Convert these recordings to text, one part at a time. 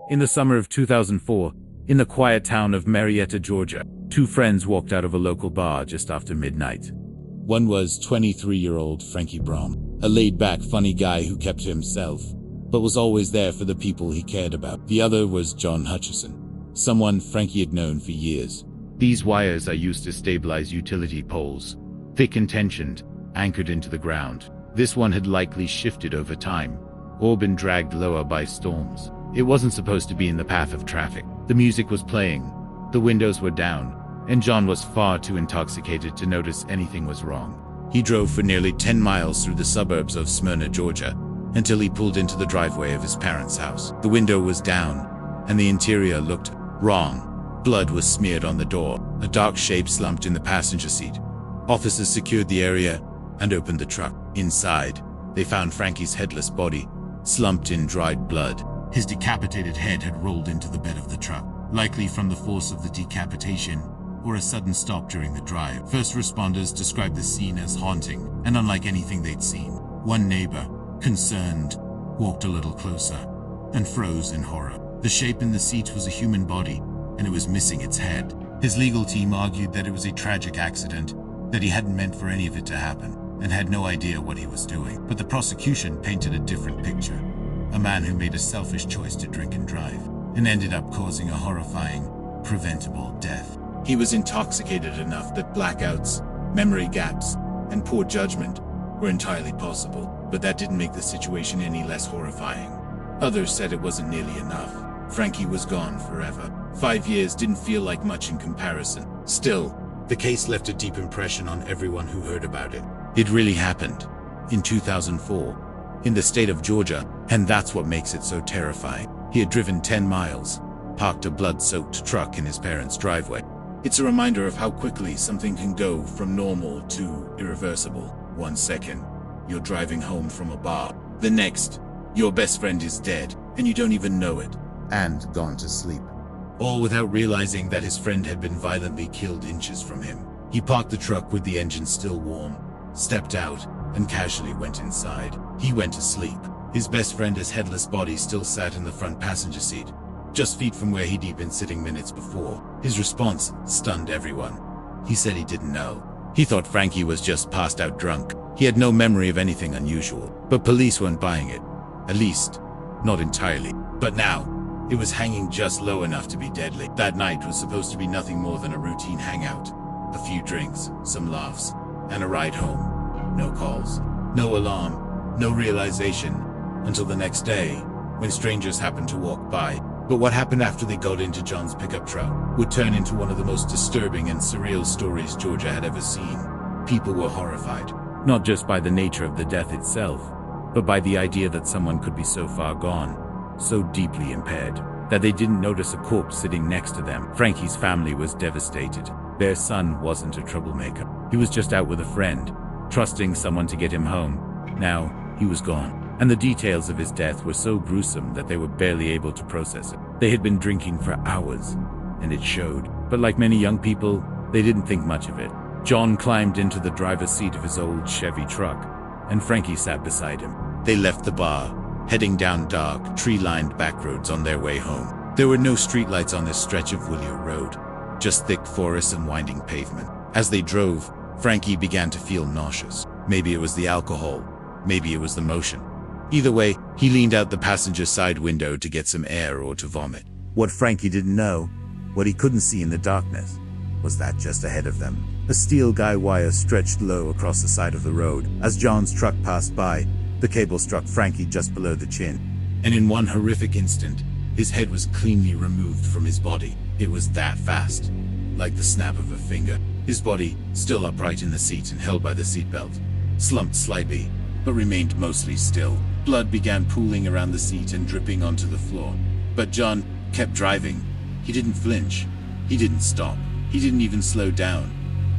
In the summer of 2004, in the quiet town of Marietta, Georgia, two friends walked out of a local bar just after midnight. One was 23-year-old Frankie Brohm, a laid-back, funny guy who kept to himself, but was always there for the people he cared about. The other was John Hutchison, someone Frankie had known for years. These wires are used to stabilize utility poles, thick and tensioned, anchored into the ground. This one had likely shifted over time, or been dragged lower by storms. It wasn't supposed to be in the path of traffic. The music was playing, the windows were down, and John was far too intoxicated to notice anything was wrong. He drove for nearly 10 miles through the suburbs of Smyrna, Georgia, until he pulled into the driveway of his parents' house. The window was down, and the interior looked wrong. Blood was smeared on the door, a dark shape slumped in the passenger seat. Officers secured the area and opened the truck. Inside, they found Frankie's headless body, slumped in dried blood. His decapitated head had rolled into the bed of the truck, likely from the force of the decapitation or a sudden stop during the drive. First responders described the scene as haunting and unlike anything they'd seen. One neighbor, concerned, walked a little closer and froze in horror. The shape in the seat was a human body, and it was missing its head. His legal team argued that it was a tragic accident, that he hadn't meant for any of it to happen, and had no idea what he was doing. But the prosecution painted a different picture. A man who made a selfish choice to drink and drive, and ended up causing a horrifying, preventable death. He was intoxicated enough that blackouts, memory gaps, and poor judgment were entirely possible, but that didn't make the situation any less horrifying. Others said it wasn't nearly enough. Frankie was gone forever. 5 years didn't feel like much in comparison. Still, the case left a deep impression on everyone who heard about it. It really happened, in 2004, in the state of Georgia, and that's what makes it so terrifying. He had driven 10 miles, parked a blood-soaked truck in his parents' driveway. It's a reminder of how quickly something can go from normal to irreversible. 1 second, you're driving home from a bar. The next, your best friend is dead, and you don't even know it, and gone to sleep. All without realizing that his friend had been violently killed inches from him. He parked the truck with the engine still warm, stepped out, and casually went inside. He went to sleep. His best friend's headless body still sat in the front passenger seat, just feet from where he'd been sitting minutes before. His response stunned everyone. He said he didn't know. He thought Frankie was just passed out drunk. He had no memory of anything unusual, but police weren't buying it. At least, not entirely. But now, it was hanging just low enough to be deadly. That night was supposed to be nothing more than a routine hangout. A few drinks, some laughs, and a ride home. No calls, no alarm, no realization, until the next day, when strangers happened to walk by. But what happened after they got into John's pickup truck would turn into one of the most disturbing and surreal stories Georgia had ever seen. People were horrified, not just by the nature of the death itself, but by the idea that someone could be so far gone, so deeply impaired, that they didn't notice a corpse sitting next to them. Frankie's family was devastated. Their son wasn't a troublemaker. He was just out with a friend, trusting someone to get him home. Now, he was gone. And the details of his death were so gruesome that they were barely able to process it. They had been drinking for hours, and it showed. But like many young people, they didn't think much of it. John climbed into the driver's seat of his old Chevy truck, and Frankie sat beside him. They left the bar, heading down dark, tree-lined back roads on their way home. There were no streetlights on this stretch of Willio Road, just thick forests and winding pavement. As they drove, Frankie began to feel nauseous. Maybe it was the alcohol, maybe it was the motion. Either way, he leaned out the passenger side window to get some air or to vomit. What Frankie didn't know, what he couldn't see in the darkness, was that just ahead of them, a steel guy wire stretched low across the side of the road. As John's truck passed by, the cable struck Frankie just below the chin. And in one horrific instant, his head was cleanly removed from his body. It was that fast, like the snap of a finger. His body, still upright in the seat and held by the seatbelt, slumped slightly, but remained mostly still. Blood began pooling around the seat and dripping onto the floor. But John kept driving. He didn't flinch. He didn't stop. He didn't even slow down.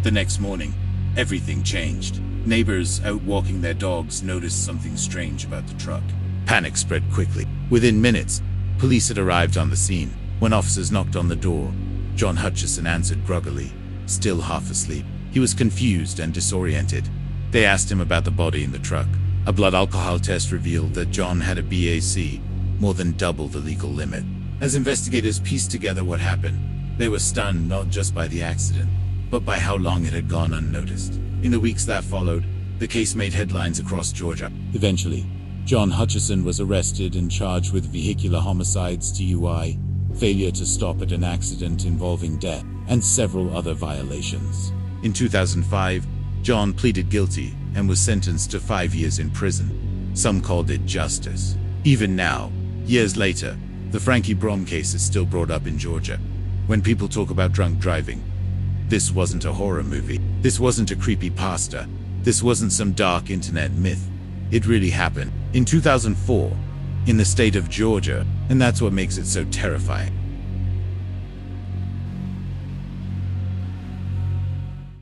The next morning, everything changed. Neighbors out walking their dogs noticed something strange about the truck. Panic spread quickly. Within minutes, police had arrived on the scene. When officers knocked on the door, John Hutchison answered groggily, still half asleep. He was confused and disoriented. They asked him about the body in the truck. A blood alcohol test revealed that John had a BAC, more than double the legal limit. As investigators pieced together what happened, they were stunned not just by the accident, but by how long it had gone unnoticed. In the weeks that followed, the case made headlines across Georgia. Eventually, John Hutchison was arrested and charged with vehicular homicides, DUI, failure to stop at an accident involving death, and several other violations. In 2005, John pleaded guilty and was sentenced to 5 years in prison. Some called it justice. Even now, years later, the Frankie Brohm case is still brought up in Georgia. When people talk about drunk driving, this wasn't a horror movie. This wasn't a creepypasta. This wasn't some dark internet myth. It really happened in 2004 in the state of Georgia, and that's what makes it so terrifying.